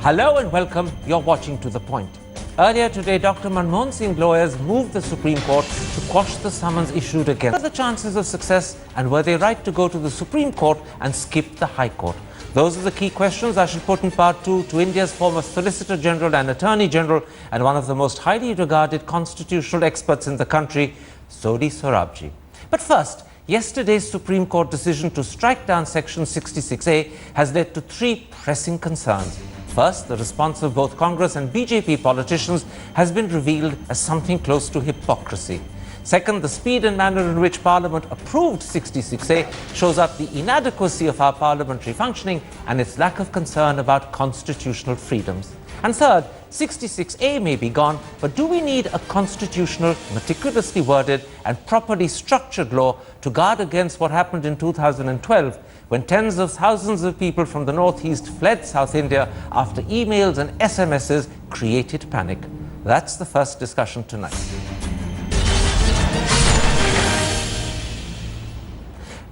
Hello and welcome. You're watching To The Point. Earlier today, Dr. Manmohan Singh lawyers moved the Supreme Court to quash the summons issued against. What are the chances of success, and were they right to go to the Supreme Court and skip the High Court? Those are the key questions I shall put in part 2 to India's former Solicitor General and Attorney General and one of the most highly regarded constitutional experts in the country, Sodhi Sorabji. But first, yesterday's Supreme Court decision to strike down Section 66A has led to 3 pressing concerns. First, the response of both Congress and BJP politicians has been revealed as something close to hypocrisy. Second, the speed and manner in which Parliament approved 66A shows up the inadequacy of our parliamentary functioning and its lack of concern about constitutional freedoms. And third, 66A may be gone, but do we need a constitutional, meticulously worded and properly structured law to guard against what happened in 2012 when tens of thousands of people from the northeast fled South India after emails and SMSs created panic? That's the first discussion tonight.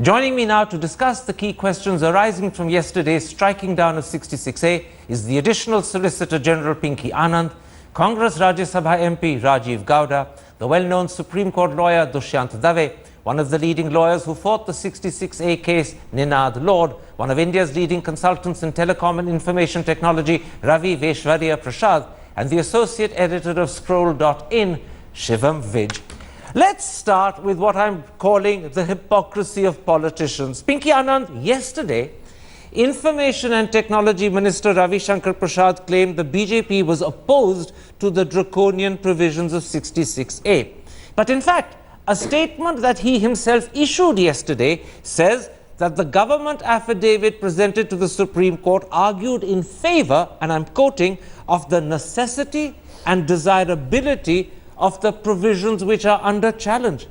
Joining me now to discuss the key questions arising from yesterday's striking down of 66A is the additional Solicitor General Pinky Anand, Congress Rajya Sabha MP Rajiv Gowda, the well-known Supreme Court lawyer Dushyant Dave, one of the leading lawyers who fought the 66A case, Ninad Lord, one of India's leading consultants in telecom and information technology, Ravi Veshwarya Prasad, and the associate editor of Scroll.in, Shivam Vij. Let's start with what I'm calling the hypocrisy of politicians. Pinky Anand, yesterday, Information and Technology Minister Ravi Shankar Prasad claimed the BJP was opposed to the draconian provisions of 66A. But in fact, a statement that he himself issued yesterday says that the government affidavit presented to the Supreme Court argued in favor, and I'm quoting, of the necessity and desirability of the provisions which are under challenge.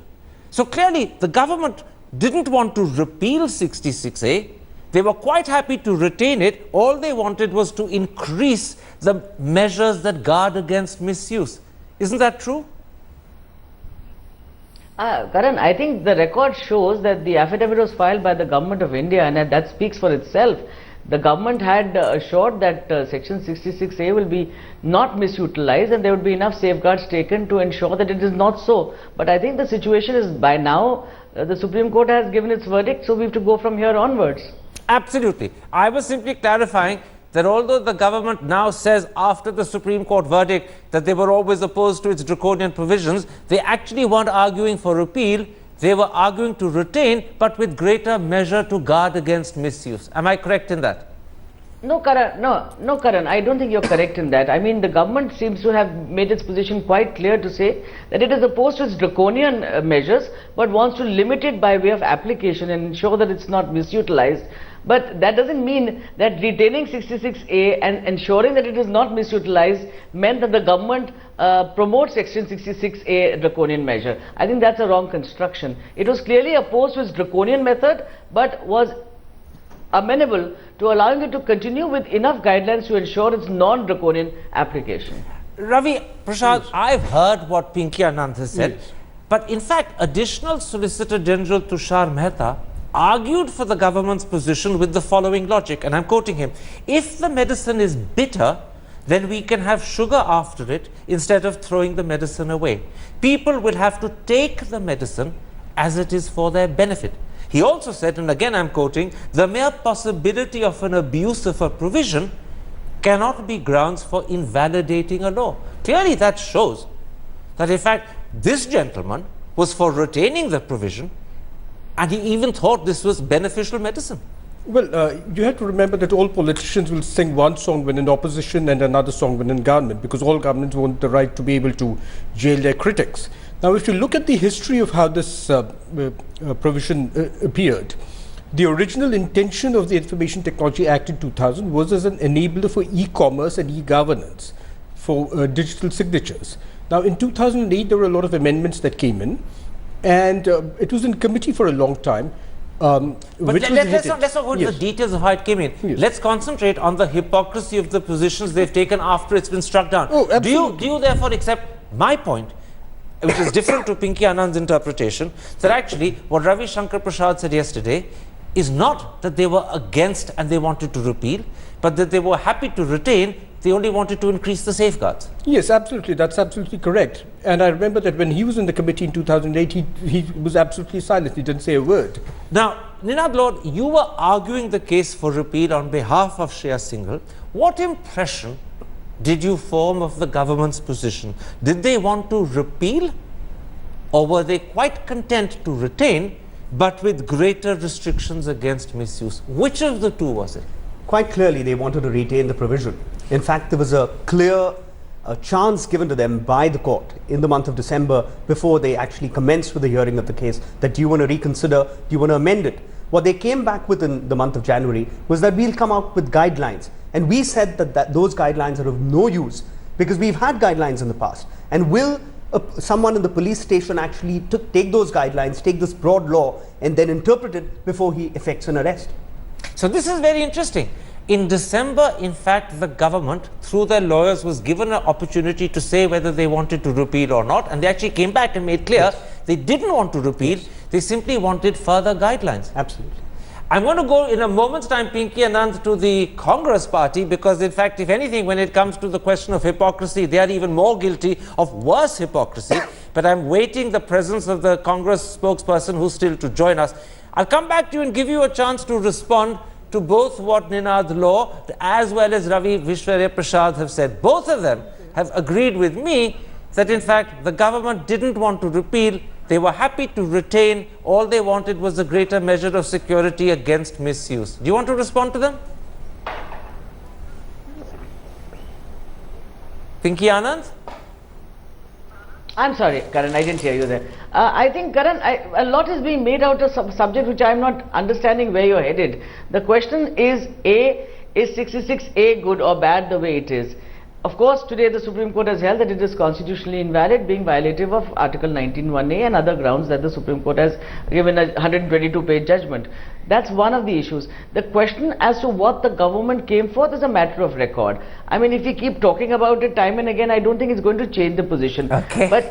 So clearly, the government didn't want to repeal 66A. They were quite happy to retain it. All they wanted was to increase the measures that guard against misuse. Isn't that true? Karan, I think the record shows that the affidavit was filed by the Government of India, and that speaks for itself. The government had assured that Section 66A will be not misutilized and there would be enough safeguards taken to ensure that it is not so. But I think the situation is, by now, the Supreme Court has given its verdict, so we have to go from here onwards. Absolutely. I was simply clarifying that although the government now says after the Supreme Court verdict that they were always opposed to its draconian provisions, they actually weren't arguing for repeal. They were arguing to retain, but with greater measure to guard against misuse. Am I correct in that? No, Karan, no, Karan, I don't think you're correct in that. I mean, the government seems to have made its position quite clear to say that it is opposed to its draconian measures, but wants to limit it by way of application and ensure that it's not misutilized. But that doesn't mean that retaining 66A and ensuring that it is not misutilized meant that the government promotes Section 66A draconian measure. I think that's a wrong construction. It was clearly opposed to its draconian method, but was amenable to allowing it to continue with enough guidelines to ensure its non-draconian application. Ravi Prasad, yes. I've heard what Pinky Anand has said, yes. But in fact, additional Solicitor General Tushar Mehta argued for the government's position with the following logic, and I'm quoting him: if the medicine is bitter, then we can have sugar after it instead of throwing the medicine away. People will have to take the medicine as it is for their benefit. He also said, and again I'm quoting, the mere possibility of an abuse of a provision cannot be grounds for invalidating a law. Clearly that shows that in fact this gentleman was for retaining the provision, and he even thought this was beneficial medicine. Well, you have to remember that all politicians will sing one song when in opposition and another song when in government, because all governments want the right to be able to jail their critics. Now, if you look at the history of how this provision appeared, the original intention of the Information Technology Act in 2000 was as an enabler for e-commerce and e-governance for digital signatures. Now, in 2008, there were a lot of amendments that came in, and it was in committee for a long time. But let's not go into the details of how it came in. Yes. Let's concentrate on the hypocrisy of the positions they've taken after it's been struck down. Oh, absolutely. Do you therefore accept my point, which is different to Pinky Anand's interpretation, that actually what Ravi Shankar Prasad said yesterday is not that they were against and they wanted to repeal, but that they were happy to retain they only wanted to increase the safeguards. Yes, absolutely. That's absolutely correct. And I remember that when he was in the committee in 2008, he was absolutely silent. He didn't say a word. Now, Ninad Lord, you were arguing the case for repeal on behalf of Shreya Singhal. What impression did you form of the government's position? Did they want to repeal, or were they quite content to retain, but with greater restrictions against misuse? Which of the two was it? Quite clearly, they wanted to retain the provision. In fact, there was a clear chance given to them by the court in the month of December before they actually commenced with the hearing of the case that do you want to reconsider, do you want to amend it? What they came back with in the month of January was that we'll come out with guidelines. And we said that those guidelines are of no use because we've had guidelines in the past. And will someone in the police station actually take those guidelines, take this broad law, and then interpret it before he effects an arrest? So this is very interesting. In December, in fact, the government, through their lawyers, was given an opportunity to say whether they wanted to repeal or not. And they actually came back and made clear they didn't want to repeal. They simply wanted further guidelines. Absolutely. I'm going to go in a moment's time, Pinky Anand, to the Congress party because, in fact, if anything, when it comes to the question of hypocrisy, they are even more guilty of worse hypocrisy. But I'm waiting the presence of the Congress spokesperson who's still to join us. I'll come back to you and give you a chance to respond to both what Ninad Law as well as Ravi Vishwarya Prasad have said. Both of them have agreed with me that, in fact, the government didn't want to repeal. They were happy to retain. All they wanted was a greater measure of security against misuse. Do you want to respond to them? Pinky Anand? I'm sorry, Karan, I didn't hear you there. I think, Karan, a lot is being made out of some subject which I'm not understanding where you're headed. The question is, is 66A good or bad the way it is? Of course, today the Supreme Court has held that it is constitutionally invalid, being violative of Article 19(1)A and other grounds that the Supreme Court has given a 122-page judgment. That's one of the issues. The question as to what the government came forth is a matter of record. I mean, if we keep talking about it time and again, I don't think it's going to change the position. Okay. But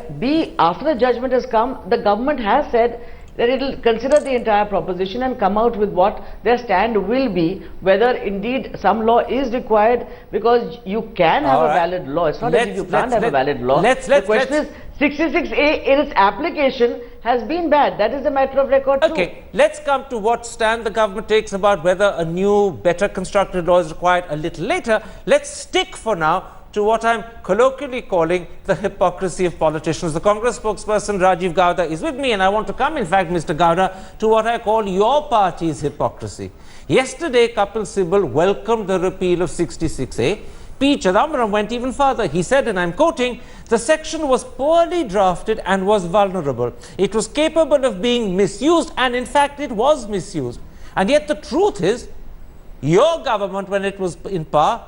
after the judgment has come, the government has said that it will consider the entire proposition and come out with what their stand will be, whether indeed some law is required, because you can have a valid law. It's not as if you can't have a valid law. The question is, 66A in its application has been bad. That is a matter of record too. Okay, let's come to what stand the government takes about whether a new, better constructed law is required a little later. Let's stick for now to what I'm colloquially calling the hypocrisy of politicians. The Congress spokesperson Rajiv Gowda is with me, and I want to come, in fact, Mr. Gowda, to what I call your party's hypocrisy. Yesterday, Kapil Sibal welcomed the repeal of 66A. P. Chidambaram went even further. He said, and I'm quoting, the section was poorly drafted and was vulnerable. It was capable of being misused, and in fact, it was misused. And yet the truth is, your government, when it was in power,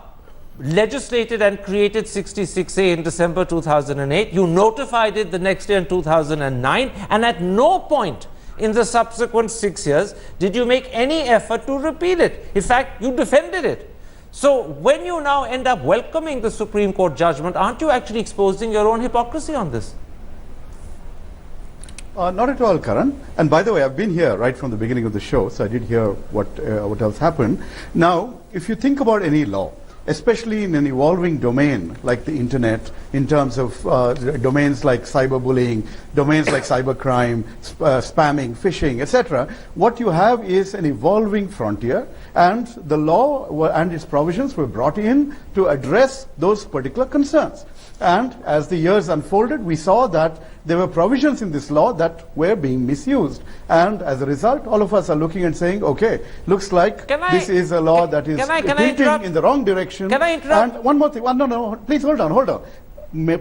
legislated and created 66A in December 2008. You notified it the next year in 2009, and at no point in the subsequent 6 years did you make any effort to repeal it. In fact, you defended it. So when you now end up welcoming the Supreme Court judgment, aren't you actually exposing your own hypocrisy on this? Not at all, Karan. And by the way, I've been here right from the beginning of the show, so I did hear what else happened. Now, if you think about any law, especially in an evolving domain like the internet, in terms of domains like cyberbullying, domains like cybercrime, spamming, phishing, etc., what you have is an evolving frontier, and the law and its provisions were brought in to address those particular concerns. And as the years unfolded, we saw that there were provisions in this law that were being misused. And as a result, all of us are looking and saying, okay, looks like this is a law that is hinting in the wrong direction. Can I interrupt? And one more thing. No, please hold on.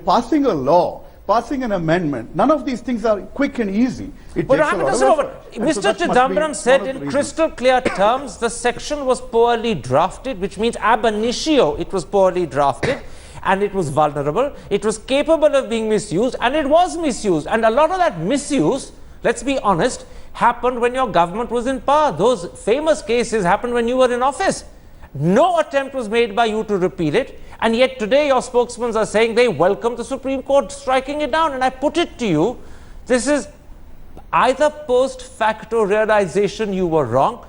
Passing a law, passing an amendment, none of these things are quick and easy. It takes a lot of effort. Mr. Chidambaram said in crystal clear terms, the section was poorly drafted, which means ab initio it was poorly drafted. And it was vulnerable, it was capable of being misused, and it was misused. And a lot of that misuse, let's be honest, happened when your government was in power. Those famous cases happened when you were in office. No attempt was made by you to repeal it, and yet today your spokesmen are saying they welcome the Supreme Court striking it down. And I put it to you, this is either post facto realization you were wrong,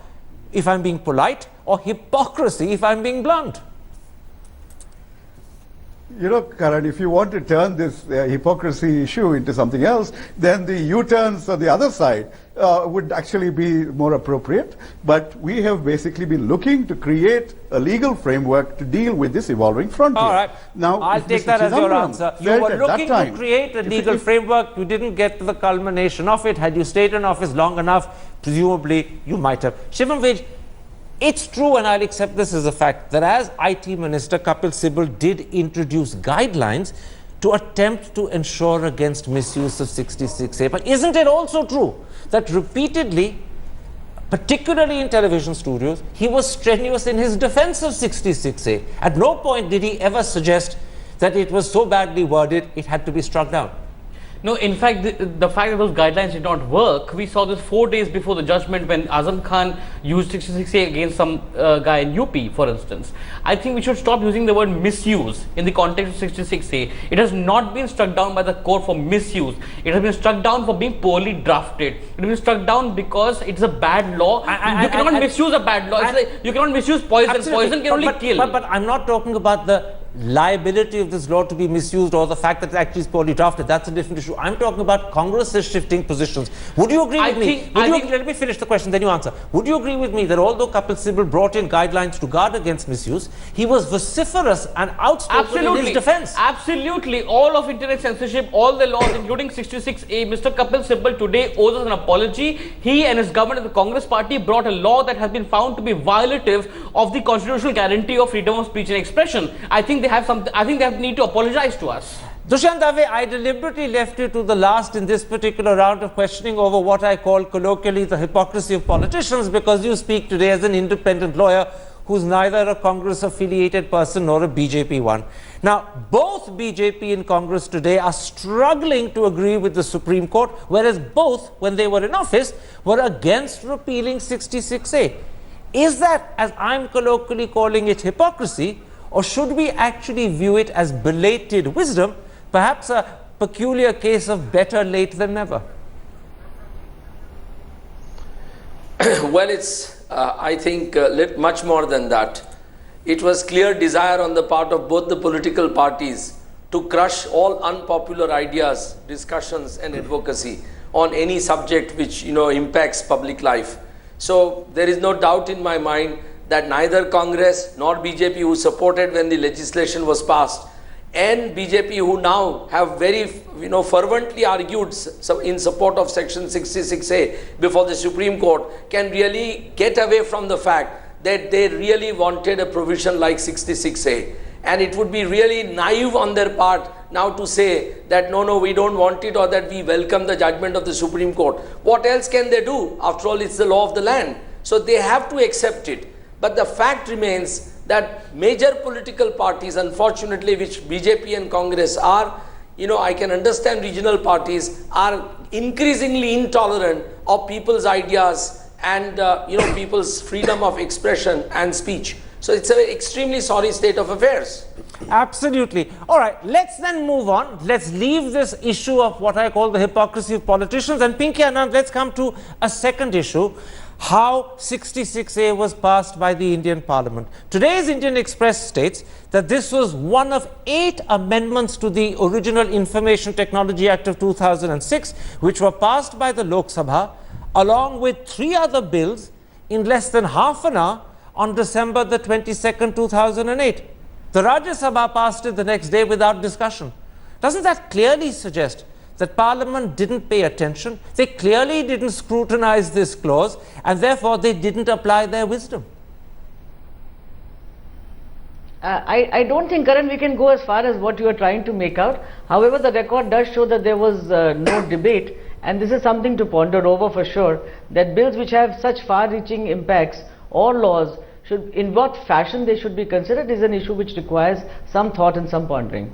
if I'm being polite, or hypocrisy, if I'm being blunt. You know, Karan, if you want to turn this hypocrisy issue into something else, then the U-turns on the other side would actually be more appropriate. But we have basically been looking to create a legal framework to deal with this evolving frontier. All right. Now, I'll take that as your answer. You were looking to create a legal framework. You didn't get to the culmination of it. Had you stayed in office long enough, presumably you might have. Shivam Vij, it's true, and I'll accept this as a fact, that as IT Minister, Kapil Sibal did introduce guidelines to attempt to ensure against misuse of 66A. But isn't it also true that repeatedly, particularly in television studios, he was strenuous in his defense of 66A? At no point did he ever suggest that it was so badly worded it had to be struck down. No, in fact, the fact that those guidelines did not work, we saw this 4 days before the judgment when Azam Khan used 66A against some guy in UP, for instance. I think we should stop using the word misuse in the context of 66A. It has not been struck down by the court for misuse. It has been struck down for being poorly drafted. It has been struck down because it's a bad law. You cannot misuse a bad law. It's like you cannot misuse poison. Absolutely. Poison can only kill. But I'm not talking about the liability of this law to be misused or the fact that it actually is poorly drafted. That's a different issue. I'm talking about Congress is shifting positions. Would you agree with me? Let me finish the question, then you answer. Would you agree with me that although Kapil Sibal brought in guidelines to guard against misuse, he was vociferous and outspoken in his defense? Absolutely. All of internet censorship, all the laws, including 66A, Mr. Kapil Sibal today owes us an apology. He and his government, the Congress party, brought a law that has been found to be violative of the constitutional guarantee of freedom of speech and expression. I think they have something. I think they need to apologize to us. Dushyant Dave, I deliberately left you to the last in this particular round of questioning over what I call colloquially the hypocrisy of politicians, because you speak today as an independent lawyer who's neither a Congress affiliated person nor a BJP one. Now, both BJP and Congress today are struggling to agree with the Supreme Court, whereas both, when they were in office, were against repealing 66A. Is that, as I'm colloquially calling it, hypocrisy, or should we actually view it as belated wisdom, perhaps a peculiar case of better late than never? Well, it's, I think, much more than that. It was clear desire on the part of both the political parties to crush all unpopular ideas, discussions and advocacy on any subject which, impacts public life. So there is no doubt in my mind that neither Congress nor BJP, who supported when the legislation was passed, and BJP, who now have very fervently argued in support of Section 66A before the Supreme Court, can really get away from the fact that they really wanted a provision like 66A. And it would be really naive on their part now to say that no, we don't want it, or that we welcome the judgment of the Supreme Court. What else can they do? After all, it's the law of the land. So they have to accept it. But the fact remains that major political parties, unfortunately, which BJP and Congress are, I can understand regional parties are increasingly intolerant of people's ideas and, people's freedom of expression and speech. So it's an extremely sorry state of affairs. Absolutely. All right, let's then move on. Let's leave this issue of what I call the hypocrisy of politicians. And Pinky Anand, let's come to a second issue. How 66A was passed by the Indian Parliament. Today's Indian Express states that this was one of 8 amendments to the original Information Technology Act of 2006, which were passed by the Lok Sabha, along with 3 other bills in less than half an hour on December the 22nd, 2008. The Rajya Sabha passed it the next day without discussion. Doesn't that clearly suggest that Parliament didn't pay attention? They clearly didn't scrutinize this clause, and therefore they didn't apply their wisdom. I don't think, Karan, we can go as far as what you are trying to make out. However, the record does show that there was no debate, and this is something to ponder over for sure, that bills which have such far-reaching impacts or laws, in what fashion they should be considered is an issue which requires some thought and some pondering.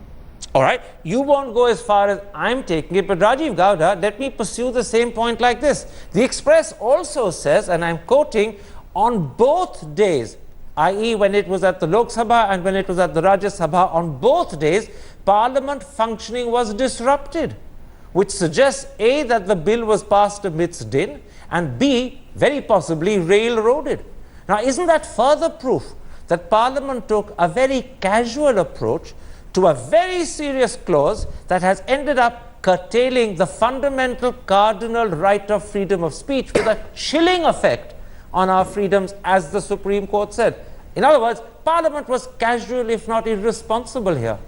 All right, you won't go as far as I'm taking it, but Rajiv Gowda, let me pursue the same point like this. The Express also says, and I'm quoting, on both days, i.e. when it was at the Lok Sabha and when it was at the Rajya Sabha, on both days, Parliament functioning was disrupted, which suggests A, that the bill was passed amidst din, and B, very possibly railroaded. Now, isn't that further proof that Parliament took a very casual approach to a very serious clause that has ended up curtailing the fundamental cardinal right of freedom of speech with a chilling effect on our freedoms, as the Supreme Court said. In other words, Parliament was casual, if not irresponsible here.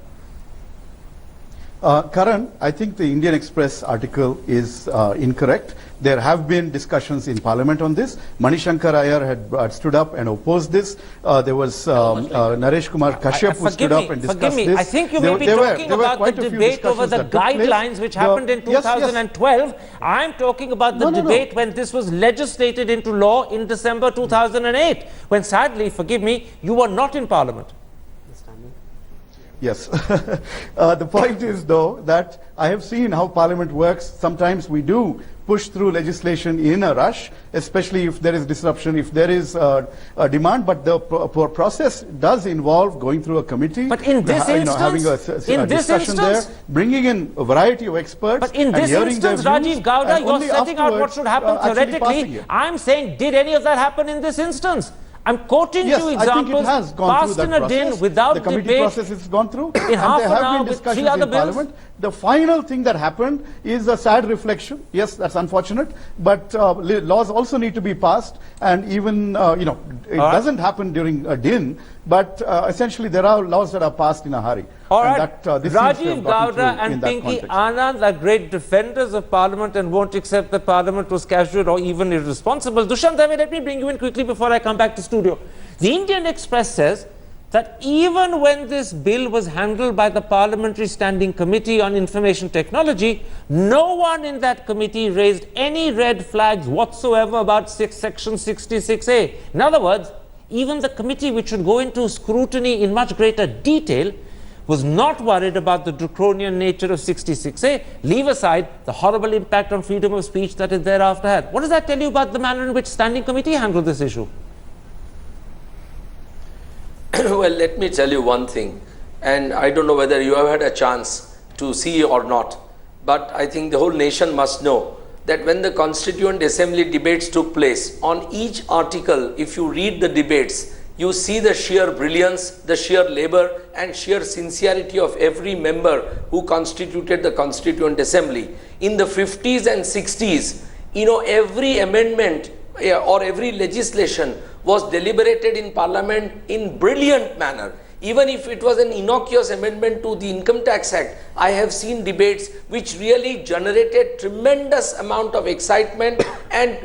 Karan, I think the Indian Express article is incorrect. There have been discussions in Parliament on this. Manishankar Iyer had stood up and opposed this. There was Naresh Kumar Kashyap who stood up and discussed this. I think you may be talking about the debate over the guidelines which happened in 2012. Yes. I'm talking about the debate when this was legislated into law in December 2008, when sadly, forgive me, you were not in Parliament. Yes. The point is, though, that I have seen how Parliament works. Sometimes we do push through legislation in a rush, especially if there is disruption, if there is a demand. But the process does involve going through a committee. But in this instance, having a discussion there, bringing in a variety of experts. But in this instance, Rajiv Gowda, you're setting out what should happen theoretically. I'm saying, did any of that happen in this instance? I'm quoting you examples I think it has gone through that process. Without the committee debate. Process has gone through, in half and there an have hour been with discussions 3 other in bills. Parliament. The final thing that happened is a sad reflection. Yes, that's unfortunate, but laws also need to be passed, and even it doesn't happen during a din. But essentially, there are laws that are passed in a hurry. All right, this Rajiv Gowda and Pinky Anand are great defenders of Parliament and won't accept that Parliament was casual or even irresponsible. Dushyant, let me bring you in quickly before I come back to studio. The Indian Express says that even when this bill was handled by the Parliamentary Standing Committee on Information Technology, no one in that committee raised any red flags whatsoever about Section 66A. In other words, even the committee, which should go into scrutiny in much greater detail, was not worried about the draconian nature of 66A. Leave aside the horrible impact on freedom of speech that it thereafter had. What does that tell you about the manner in which Standing Committee handled this issue? Well, let me tell you one thing, and I don't know whether you have had a chance to see or not, but I think the whole nation must know that when the Constituent Assembly debates took place, on each article, if you read the debates, you see the sheer brilliance, the sheer labor and sheer sincerity of every member who constituted the Constituent Assembly. In the 50s and 60s, every amendment or every legislation was deliberated in Parliament in brilliant manner. Even if it was an innocuous amendment to the Income Tax Act, I have seen debates which really generated tremendous amount of excitement and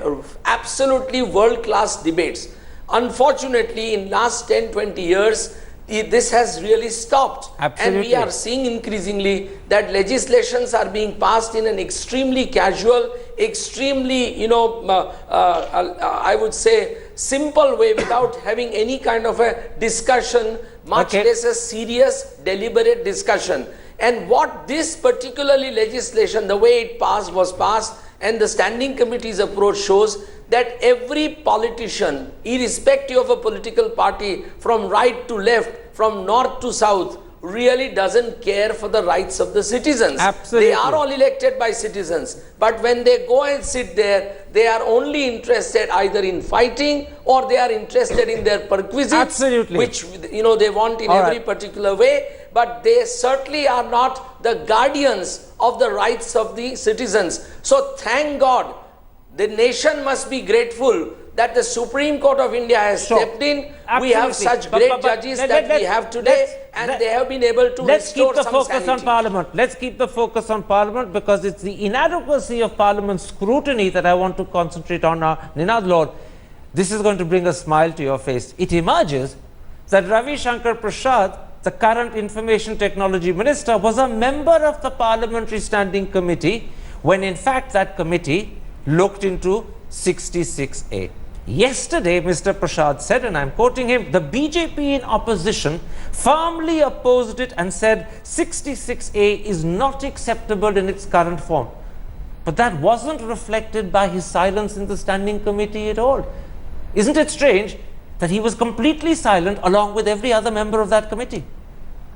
absolutely world-class debates. Unfortunately, in last 10-20 years, this has really stopped. Absolutely. And we are seeing increasingly that legislations are being passed in an extremely casual, extremely, I would say, simple way without having any kind of a discussion, much less a serious, deliberate discussion. And what this particularly legislation, the way it was passed, and the Standing Committee's approach shows that every politician, irrespective of a political party, from right to left, from north to south, really doesn't care for the rights of the citizens. Absolutely. They are all elected by citizens, but when they go and sit there, they are only interested either in fighting or they are interested in their perquisites. Absolutely. Which they want in every particular way, but they certainly are not the guardians of the rights of the citizens. So thank God, the nation must be grateful that the Supreme Court of India has stepped in. Absolutely. We have such great judges that we have today, and they have been able to restore some sanity. Let's keep the focus on Parliament. Let's keep the focus on Parliament, because it's the inadequacy of Parliament's scrutiny that I want to concentrate on now. Ninad Lord, this is going to bring a smile to your face. It emerges that Ravi Shankar Prasad, the current Information Technology Minister, was a member of the Parliamentary Standing Committee when in fact that committee looked into 66A. Yesterday, Mr. Prasad said, and I'm quoting him, the BJP in opposition firmly opposed it and said 66A is not acceptable in its current form. But that wasn't reflected by his silence in the Standing Committee at all. Isn't it strange that he was completely silent along with every other member of that committee?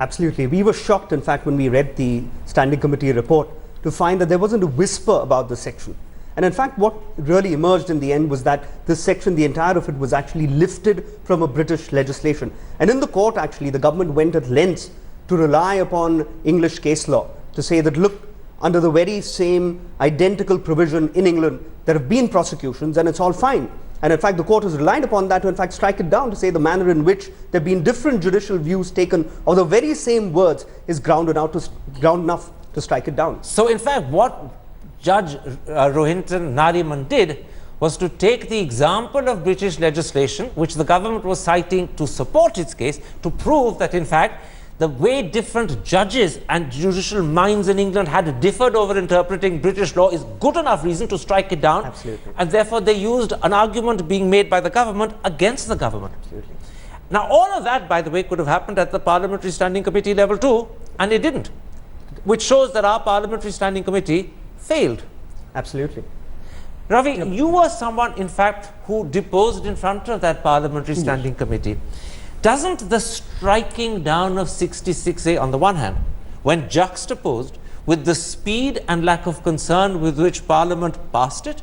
Absolutely. We were shocked, in fact, when we read the Standing Committee report to find that there wasn't a whisper about the section. And in fact, what really emerged in the end was that this section, the entire of it, was actually lifted from a British legislation. And in the court, actually, the government went at lengths to rely upon English case law to say that, look, under the very same identical provision in England, there have been prosecutions and it's all fine. And in fact, the court has relied upon that to in fact strike it down, to say the manner in which there have been different judicial views taken of the very same words is ground enough to strike it down. So in fact, what Judge Rohinton Nariman did was to take the example of British legislation, which the government was citing to support its case, to prove that in fact the way different judges and judicial minds in England had differed over interpreting British law is good enough reason to strike it down. Absolutely. And therefore they used an argument being made by the government against the government. Absolutely. Now all of that, by the way, could have happened at the Parliamentary Standing Committee level too, and it didn't, which shows that our Parliamentary Standing Committee failed. Absolutely. Ravi, you were someone, in fact, who deposed in front of that Parliamentary Standing Committee. Doesn't the striking down of 66A, on the one hand, when juxtaposed with the speed and lack of concern with which Parliament passed it,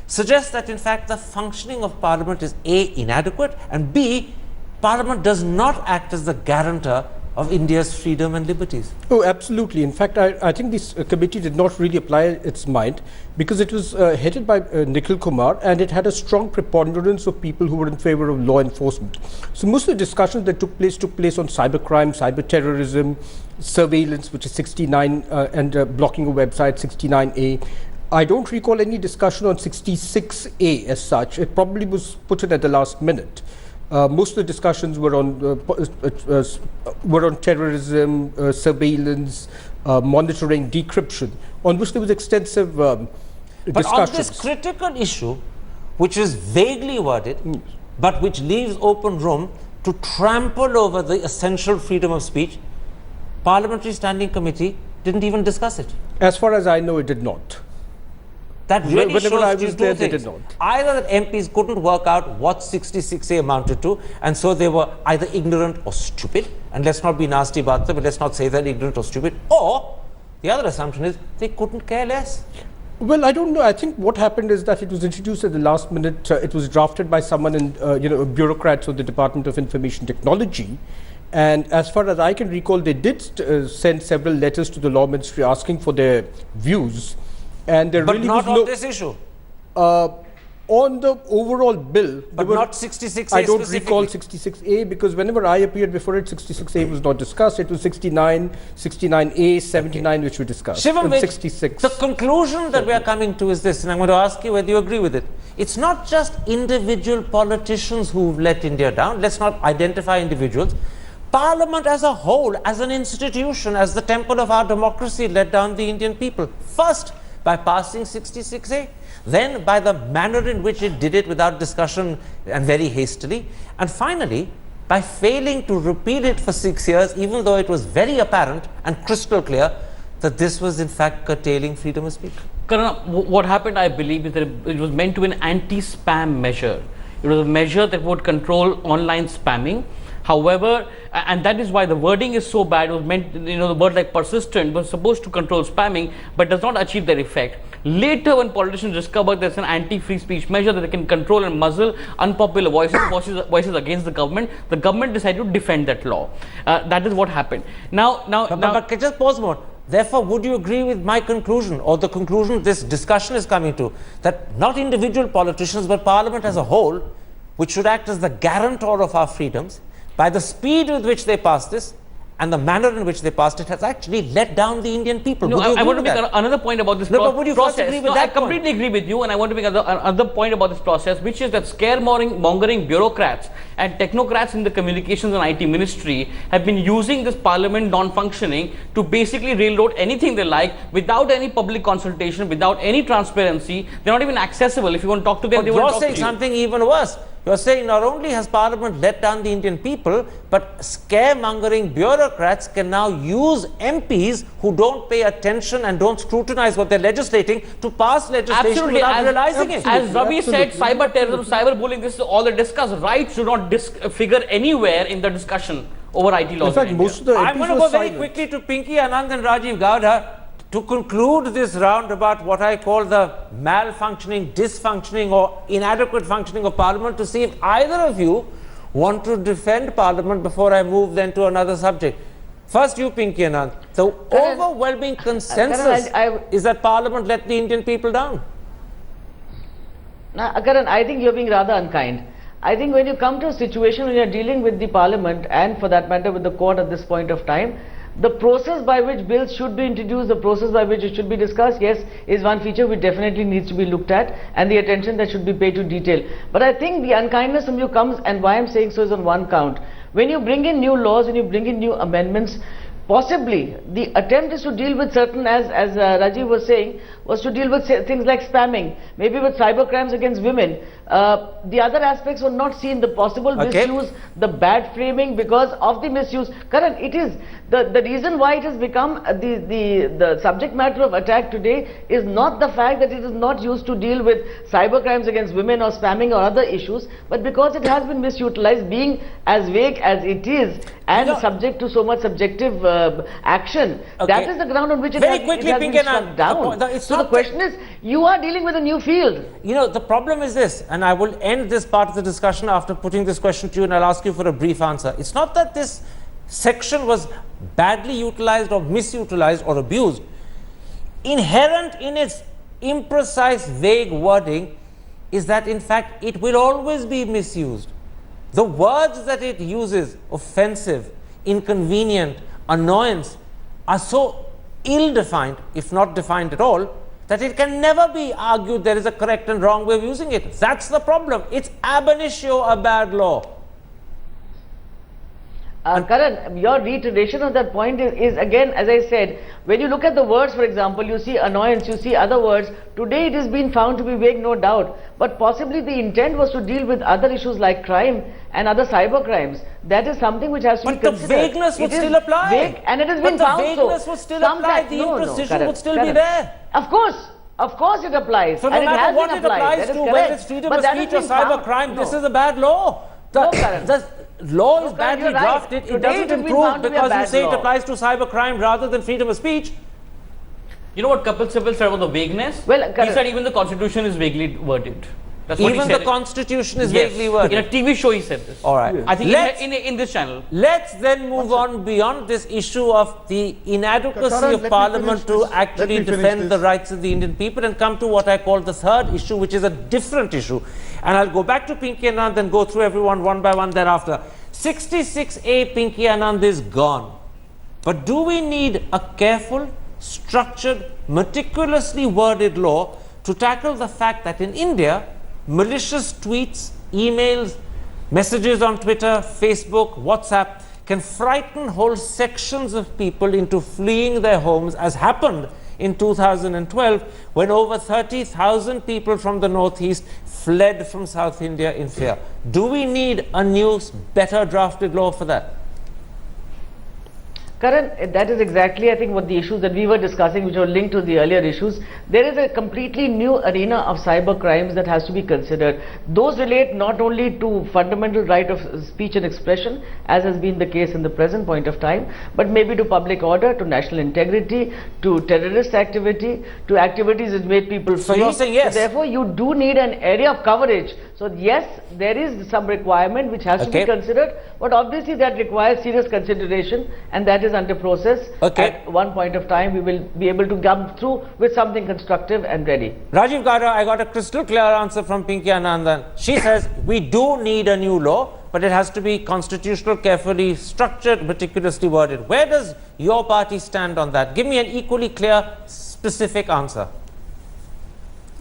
suggest that, in fact, the functioning of Parliament is A, inadequate, and B, Parliament does not act as the guarantor of India's freedom and liberties? Oh, absolutely. In fact, I think this committee did not really apply its mind, because it was headed by Nikhil Kumar, and it had a strong preponderance of people who were in favor of law enforcement. So most of the discussions that took place on cybercrime, cyber terrorism, surveillance, which is 69, and blocking a website, 69A. I don't recall any discussion on 66A as such. It probably was put in at the last minute. Most of the discussions were on terrorism, surveillance, monitoring, decryption, on which there was extensive discussions. But on this critical issue, which is vaguely worded, but which leaves open room to trample over the essential freedom of speech, Parliamentary Standing Committee didn't even discuss it. As far as I know, it did not. That really Whenever shows I you was two there, they things. did not. Either that MPs couldn't work out what 66A amounted to, and so they were either ignorant or stupid, and let's not be nasty about them, but let's not say they're ignorant or stupid, or the other assumption is they couldn't care less. Well, I don't know. I think what happened is that it was introduced at the last minute. It was drafted by someone in, bureaucrats of the Department of Information Technology. And as far as I can recall, they did send several letters to the Law Ministry asking for their views. And there But really not was on this issue. On the overall bill, But not 66A I don't specifically. recall 66A, because whenever I appeared before it, 66A was not discussed. It was 69, 69A, 79, which we discussed. Shivam, and wait. 66. The conclusion that we are coming to is this, and I'm going to ask you whether you agree with it. It's not just individual politicians who've let India down. Let's not identify individuals. Parliament as a whole, as an institution, as the temple of our democracy, let down the Indian people. First, by passing 66A, then by the manner in which it did it without discussion and very hastily, and finally by failing to repeal it for 6 years, even though it was very apparent and crystal clear that this was in fact curtailing freedom of speech. Karan, what happened, I believe, is that it was meant to be an anti-spam measure. It was a measure that would control online spamming. However, and that is why the wording is so bad. It was meant, the word like persistent was supposed to control spamming, but does not achieve their effect. Later, when politicians discovered there's an anti-free speech measure that they can control and muzzle unpopular voices against the government decided to defend that law. That is what happened. But just pause more. Therefore, would you agree with my conclusion, or the conclusion this discussion is coming to, that not individual politicians but Parliament as a whole, which should act as the guarantor of our freedoms, by the speed with which they passed this and the manner in which they passed it, has actually let down the Indian people? No, I want to make another point about this but would you process. First agree with that I completely agree with you, and I want to make another point about this process, which is that scaremongering bureaucrats and technocrats in the communications and IT ministry have been using this parliament non-functioning to basically railroad anything they like without any public consultation, without any transparency. They're not even accessible. If you want to talk to them, but they won't talk to you. You're saying something even worse. You're saying not only has Parliament let down the Indian people, but scaremongering bureaucrats can now use MPs who don't pay attention and don't scrutinize what they're legislating to pass legislation without realizing it. As Ravi said, cyber terrorism, cyber bullying, this is all they discuss. Rights do not figure anywhere in the discussion over IT laws. In fact, most of the MPs I'm going to go very quickly to Pinky Anand and Rajiv Gowda to conclude this round about what I call the malfunctioning, dysfunctioning or inadequate functioning of Parliament, to see if either of you want to defend Parliament before I move then to another subject. First you, Pinky Anand. The overwhelming consensus is that Parliament let the Indian people down. Now, Karan, I think you're being rather unkind. I think when you come to a situation when you're dealing with the Parliament and for that matter with the court at this point of time, the process by which bills should be introduced, the process by which it should be discussed, yes, is one feature which definitely needs to be looked at and the attention that should be paid to detail. But I think the unkindness from you comes, and why I'm saying so is on one count. When you bring in new laws, when you bring in new amendments, possibly the attempt is to deal with certain, as Rajiv was saying, was to deal with things like spamming, maybe with cyber crimes against women. The other aspects were not seen, the possible misuse, the bad framing because of the misuse. Karan, it is the reason why it has become the subject matter of attack today is not the fact that it is not used to deal with cyber crimes against women or spamming or other issues, but because it has been misutilized, being as vague as it is and subject to so much subjective action. That is the ground on which it has been shut down. So the question is, you are dealing with a new field. You know, the problem is this, and I will end this part of the discussion after putting this question to you, and I'll ask you for a brief answer. It's not that this section was badly utilized or misutilized or abused. Inherent in its imprecise, vague wording is that in fact it will always be misused. The words that it uses, offensive, inconvenient, annoyance, are so ill-defined, if not defined at all, that it can never be argued there is a correct and wrong way of using it. That's the problem. It's ab initio a bad law. Karan, your reiteration of that point is again, as I said, when you look at the words, for example, you see annoyance, you see other words. Today it has been found to be vague, no doubt, but possibly the intent was to deal with other issues like crime and other cyber crimes. That is something which has to be considered. But the vagueness would still apply. Vague, and it has been found so. But the vagueness would still apply. The imprecision would still be there. Of course it applies. So no matter what it applies to, whether it's freedom of speech or cyber crime, this is a bad law. The law is badly drafted. It doesn't improve because you say it applies to cyber crime rather than freedom of speech. You know what Kapil Sibal said about the vagueness? Well, he said even the constitution is vaguely worded. That's what even he said. The constitution is vaguely worded. In a TV show he said this. All right. I think in this channel. Let's then move on beyond this issue of the inadequacy of Parliament to actually defend the rights of the Indian people and come to what I call the third issue, which is a different issue. And I'll go back to Pinky Anand and go through everyone one by one thereafter. 66A Pinky Anand is gone. But do we need a careful, structured, meticulously worded law to tackle the fact that in India, malicious tweets, emails, messages on Twitter, Facebook, WhatsApp can frighten whole sections of people into fleeing their homes, as happened in 2012 when over 30,000 people from the northeast fled from South India in fear. Do we need a new, better drafted law for that? Karan, that is exactly, I think, what the issues that we were discussing, which were linked to the earlier issues. There is a completely new arena of cyber crimes that has to be considered. Those relate not only to fundamental right of speech and expression, as has been the case in the present point of time, but maybe to public order, to national integrity, to terrorist activity, to activities that make people free. So you're saying yes. So therefore, you do need an area of coverage. So yes, there is some requirement which has to be considered, but obviously that requires serious consideration, and that is under process. At one point of time, we will be able to come through with something constructive and ready. Rajiv Gada, I got a crystal clear answer from Pinky Anandan. She says we do need a new law, but it has to be constitutional, carefully structured, meticulously worded. Where does your party stand on that? Give me an equally clear, specific answer.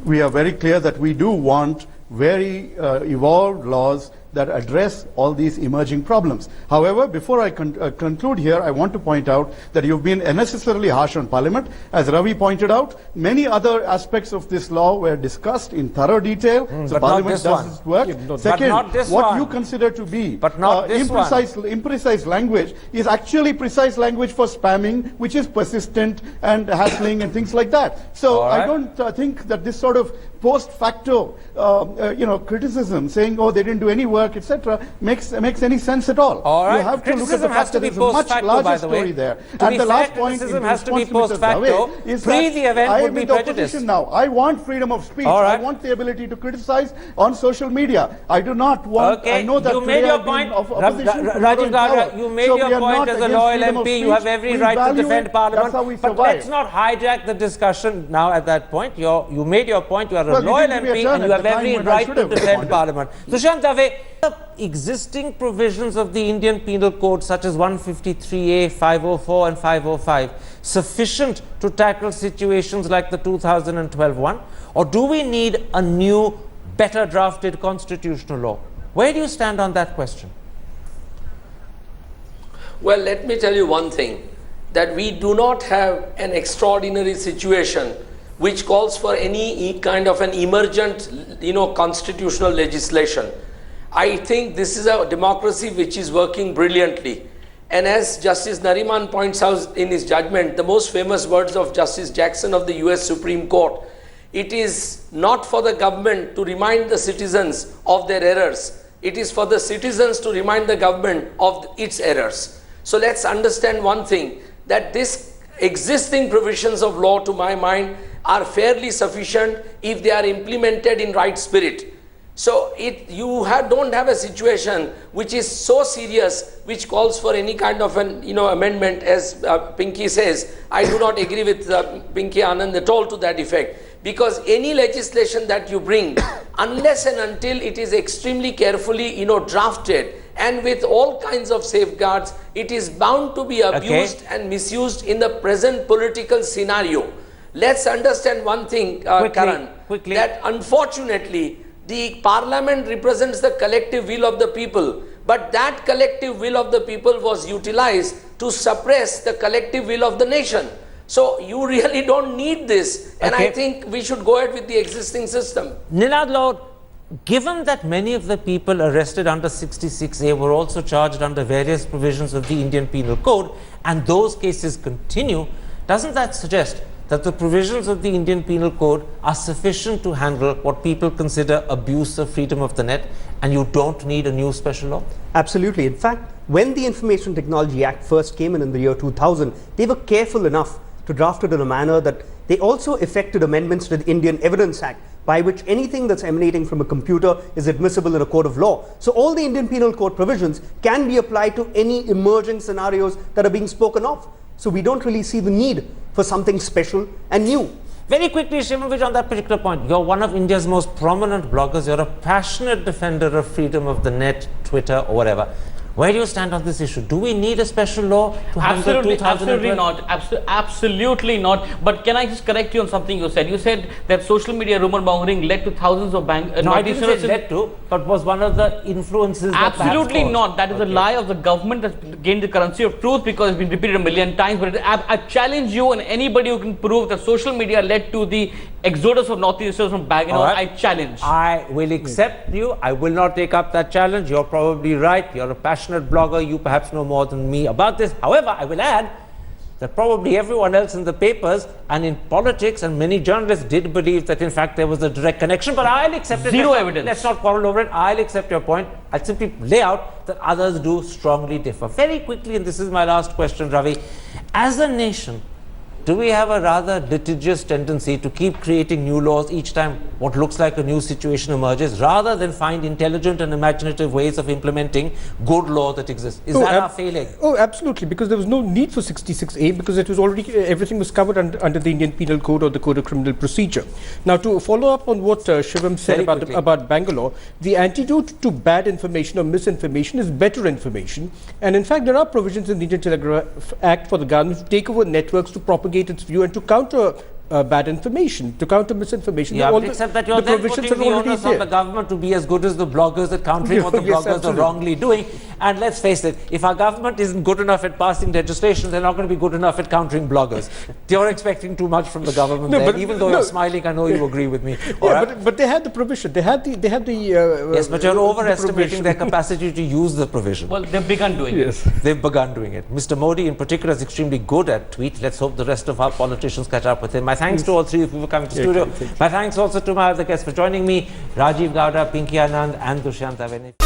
We are very clear that we do want very evolved laws that address all these emerging problems. However, before I conclude here, I want to point out that you've been unnecessarily harsh on Parliament. As Ravi pointed out, many other aspects of this law were discussed in thorough detail. So Parliament does its work. Second, what you consider to be imprecise language is actually precise language for spamming, which is persistent and hassling and things like that. So I don't think that this sort of post facto criticism saying, oh, they didn't do any work network, etc., makes any sense at all. All right. You have to look at the Criticism fact has to that be there's a much post-facto, larger by the way. story there. To And be the fair, last point criticism in has to be response to Mr. post-facto. Dave is Pre that the event I would am be in the prejudiced. opposition now. I want freedom of speech. All right. I want the ability to criticize on social media. I do not want. Okay, I know that you today made your I've been point. of opposition. Rajiv Gowda, you made So your we are point not as a against loyal freedom of MP. You speech. have every We right to value defend it. Parliament. That's how we But survive. let's not hijack the discussion now at that point. You made your point. You are a Well, you loyal didn't give me a MP turn and at you have the time every when I right should to have defend responded. Parliament. Dushyant Dave, the existing provisions of the Indian Penal Code such as 153A, 504 and 505 sufficient to tackle situations like the 2012 one? Or do we need a new, better drafted constitutional law? Where do you stand on that question? Well, let me tell you one thing, that we do not have an extraordinary situation which calls for any kind of an emergent, constitutional legislation. I think this is a democracy which is working brilliantly. And as Justice Nariman points out in his judgment, the most famous words of Justice Jackson of the US Supreme Court, it is not for the government to remind the citizens of their errors. It is for the citizens to remind the government of its errors. So let's understand one thing, that this existing provisions of law, to my mind, are fairly sufficient if they are implemented in right spirit. So don't have a situation which is so serious, which calls for any kind of an amendment, as Pinky says. I do not agree with Pinky Anand at all to that effect. Because any legislation that you bring, unless and until it is extremely carefully drafted and with all kinds of safeguards, it is bound to be abused and misused in the present political scenario. Let's understand one thing, Karan, that unfortunately the parliament represents the collective will of the people, but that collective will of the people was utilized to suppress the collective will of the nation. So you really don't need this, and I think we should go ahead with the existing system. Ninad Lord, given that many of the people arrested under 66A were also charged under various provisions of the Indian Penal Code, and those cases continue, doesn't that suggest that the provisions of the Indian Penal Code are sufficient to handle what people consider abuse of freedom of the net, and you don't need a new special law? Absolutely. In fact, when the Information Technology Act first came in the year 2000, they were careful enough to draft it in a manner that they also effected amendments to the Indian Evidence Act, by which anything that's emanating from a computer is admissible in a court of law. So all the Indian Penal Code provisions can be applied to any emerging scenarios that are being spoken of. So we don't really see the need for something special and new. Very quickly, Shivavij, on that particular point, you're one of India's most prominent bloggers. You're a passionate defender of freedom of the net, Twitter, or whatever. Where do you stand on this issue? Do we need a special law to handle 2012? Absolutely not. Absolutely not. But can I just correct you on something you said? You said that social media rumor mongering led to thousands of bank. No, I didn't say led to, but was one of the influences. Absolutely not. That is a lie of the government that's gained the currency of truth, because it's been repeated a million times. But I challenge you and anybody who can prove that social media led to the exodus of Northeasterners from Bangalore. Right. I challenge. I will accept you. I will not take up that challenge. You're probably right. You're a passionate blogger. You perhaps know more than me about this. However, I will add that probably everyone else in the papers and in politics and many journalists did believe that in fact there was a direct connection, but I'll accept it. Zero evidence. Let's not quarrel over it. I'll accept your point. I'll simply lay out that others do strongly differ. Very quickly, and this is my last question, Ravi, as a nation, do we have a rather litigious tendency to keep creating new laws each time what looks like a new situation emerges, rather than find intelligent and imaginative ways of implementing good law that exists? Is that our failing? Oh, absolutely, because there was no need for 66A, because it was already, everything was covered under the Indian Penal Code or the Code of Criminal Procedure. Now, to follow up on what Shivam said about Bangalore, the antidote to bad information or misinformation is better information. And in fact, there are provisions in the Indian Telegraph Act for the government to take over networks to propagate its view and to counter bad information, to counter misinformation. Yeah, except that you're then putting the onus on the government to be as good as the bloggers at countering what the bloggers are wrongly doing. And let's face it, if our government isn't good enough at passing legislation, they're not going to be good enough at countering bloggers. You're expecting too much from the government there. Even though you're smiling, I know you agree with me. But they had the provision. They had the yes, but you're overestimating their capacity to use the provision. Well, they've begun doing it. They've begun doing it. Mr. Modi in particular is extremely good at tweets. Let's hope the rest of our politicians catch up with him. My thanks to all three of you for coming to the studio. My thanks also to my other guests for joining me, Rajiv Gowda, Pinky Anand and Dushyant Dave.